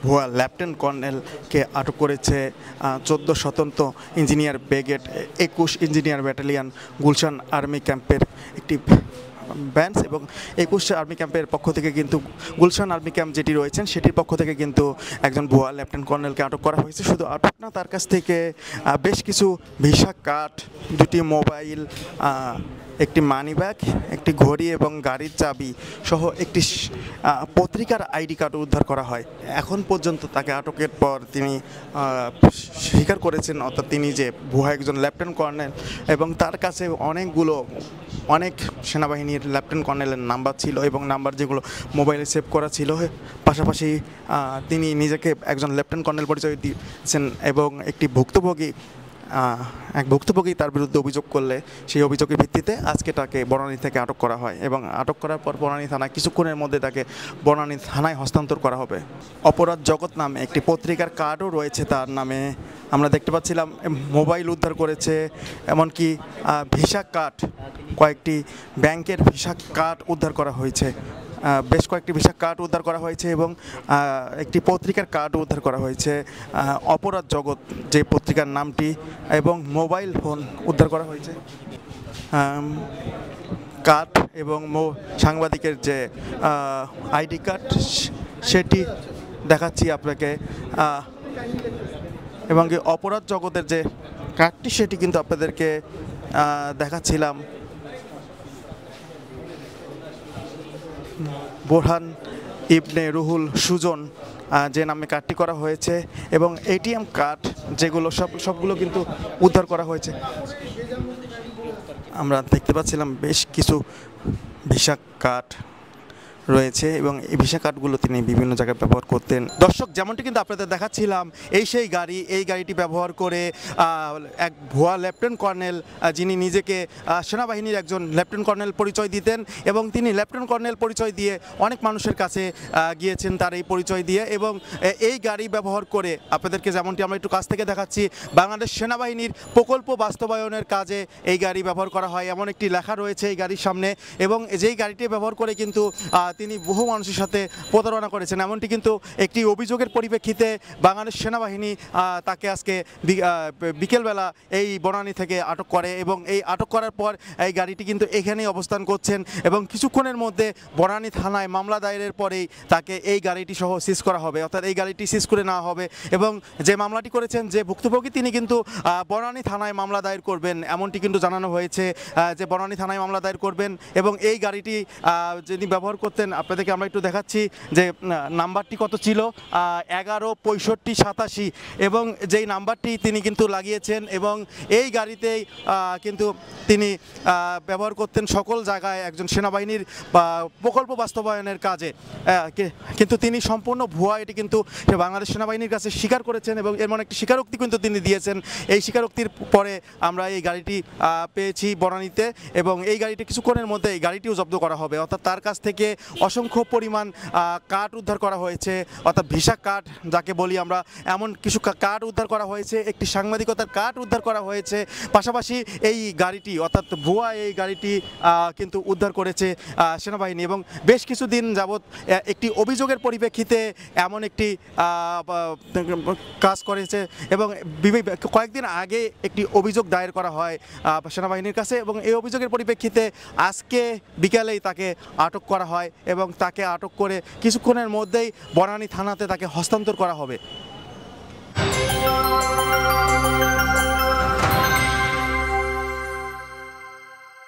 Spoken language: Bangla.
ভুয়া লেফটেন্যান্ট কর্নেলকে আটক করেছে 14 স্বতন্ত্র engineer brigade 21 engineer battalion Gulshan army ক্যাম্পের একটি ব্যান্স এবং 21 আর্মি ক্যাম্পের পক্ষ থেকে কিন্তু গুলশান আর্মি ক্যাম্প যেটি রয়েছেন সেটির পক্ষ থেকে কিন্তু একজন ভুয়া লেফটেন্যান্ট কর্নেলকে আটক করা হয়েছে। শুধু আটক না, তার কাছ থেকে বেশ কিছু ভিসা কার্ড, দুটি মোবাইল, একটি মানি ব্যাগ, একটি ঘড়ি এবং গাড়ির চাবি সহ একটি পত্রিকার আইডি কার্ড উদ্ধার করা হয়। এখন পর্যন্ত তাকে আটকের পর তিনি স্বীকার করেছেন, অর্থাৎ তিনি যে ভুয়া একজন লেফটেন্যান্ট কর্নেল এবং তার কাছে অনেক সেনাবাহিনীর লেফটেন্যান্ট কর্নেলের নাম্বার ছিল এবং নাম্বার যেগুলো মোবাইলে সেভ করা ছিল। পাশাপাশি তিনি নিজেকে একজন লেফটেন্যান্ট কর্নেল পরিচয় দিয়েছেন এবং একটি ভুক্তভোগী তার বিরুদ্ধে অভিযোগ করলে সেই অভিযোগের ভিত্তিতে আজকে তাকে বনানী থেকে আটক করা হয় এবং আটক করার পর বনানী থানায় কিছুক্ষণের মধ্যে তাকে বনানী থানায় হস্তান্তর করা হবে। অপরাধ জগৎ নামে একটি পত্রিকার কার্ডও রয়েছে তার নামে, আমরা দেখতে পাচ্ছিলাম। মোবাইল উদ্ধার করেছে, এমনকি ভিসা কার্ড, কয়েকটি ব্যাংকের ভিসা কার্ড উদ্ধার করা হয়েছে, বেশ কয়েকটি ভিসা কার্ড উদ্ধার করা হয়েছে এবং একটি পত্রিকার কার্ড উদ্ধার করা হয়েছে, অপরাধ জগৎ যে পত্রিকার নামটি, এবং মোবাইল ফোন উদ্ধার করা হয়েছে। কার্ড এবং সাংবাদিকের যে আইডি কার্ড সেটি দেখাচ্ছি আপনাকে, এবং অপরাধ জগতের যে কার্ডটি সেটি কিন্তু আপনাদেরকে দেখাচ্ছিলাম। বোরহান ইবনে রুহুল সুজন যে নামে কার্ডটি করা হয়েছে এবং এটিএম কার্ড যেগুলো সবগুলো কিন্তু উদ্ধার করা হয়েছে। আমরা দেখতে পাচ্ছিলাম বেশ কিছু ভিসা কার্ড রয়েছে এবং এই ভিসা কার্ডগুলো তিনি বিভিন্ন জায়গায় ব্যবহার করতেন। দর্শক, যেমনটি কিন্তু আপনাদের দেখাচ্ছিলাম, সেই গাড়ি, এই গাড়িটি ব্যবহার করে এক ভুয়া লেফটেন্যান্ট কর্নেল, যিনি নিজেকে সেনাবাহিনীর একজন লেফটেন্যান্ট কর্নেল পরিচয় দিতেন এবং তিনি লেফটেন্যান্ট কর্নেল পরিচয় দিয়ে অনেক মানুষের কাছে গিয়েছেন তার এই পরিচয় দিয়ে, এবং এই গাড়ি ব্যবহার করে আপনাদেরকে যেমনটি আমরা একটু কাছ থেকে দেখাচ্ছি, বাংলাদেশ সেনাবাহিনীর প্রকল্প বাস্তবায়নের কাজে এই গাড়ি ব্যবহার করা হয় এমন একটি লেখা রয়েছে এই গাড়ির সামনে, এবং যেই গাড়িটি ব্যবহার করে কিন্তু তিনি বহু মানুষের সাথে প্রতারণা করেছেন। এমনটি কিন্তু একটি অভিযোগের পরিপ্রেক্ষিতে বাংলাদেশ সেনাবাহিনী তাকে আজকে বিকেলবেলা এই বনানী থেকে আটক করে এবং এই আটক করার পর এই গাড়িটি কিন্তু এখানেই অবস্থান করছেন এবং কিছুক্ষণের মধ্যে বনানী থানায় মামলা দায়েরের পরেই তাকে এই গাড়িটি সহ সিজ করা হবে, অর্থাৎ এই গাড়িটি সিজ করে নেওয়া হবে এবং যে মামলাটি করেছেন যে ভুক্তভোগী তিনি কিন্তু বনানী থানায় মামলা দায়ের করবেন এমনটি কিন্তু জানানো হয়েছে, যে বনানী থানায় মামলা দায়ের করবেন এবং এই গাড়িটি যিনি ব্যবহার করতেন আপনাদেরকে আমরা একটু দেখাচ্ছি যে নাম্বারটি কত ছিল, 116587, এবং যেই নাম্বারটি তিনি কিন্তু লাগিয়েছেন এবং এই গাড়িতেই কিন্তু তিনি ব্যবহার করতেন সকল জায়গায় একজন সেনাবাহিনীর প্রকল্প বাস্তবায়নের কাজে, কিন্তু তিনি সম্পূর্ণ ভুয়া এটি কিন্তু বাংলাদেশ সেনাবাহিনীর কাছে স্বীকার করেছেন এবং এমন একটি স্বীকারোক্তি কিন্তু তিনি দিয়েছেন। এই স্বীকারোক্তির পরে আমরা এই গাড়িটি পেয়েছি বনানীতে এবং এই গাড়িটি কিছুক্ষণের মধ্যে এই গাড়িটিও জব্দ করা হবে, অর্থাৎ তার কাছ থেকে অসংখ্য পরিমাণ কার্ড উদ্ধার করা হয়েছে, অর্থাৎ ভিসা কার্ড যাকে বলি আমরা, এমন কিছু কার্ড উদ্ধার করা হয়েছে, একটি সাংবাদিকতার কার্ড উদ্ধার করা হয়েছে, পাশাপাশি এই গাড়িটি অর্থাৎ ভুয়া এই গাড়িটি কিন্তু উদ্ধার করেছে সেনাবাহিনী এবং বেশ কিছুদিন যাবৎ একটি অভিযোগের পরিপ্রেক্ষিতে এমন একটি কাজ করেছে এবং কয়েকদিন আগে একটি অভিযোগ দায়ের করা হয় সেনাবাহিনীর কাছে এবং এই অভিযোগের পরিপ্রেক্ষিতে আজকে বিকালেই তাকে আটক করা হয় এবং তাকে আটক করে কিছুক্ষণের মধ্যেই বনানী থানাতে তাকে হস্তান্তর করা হবে।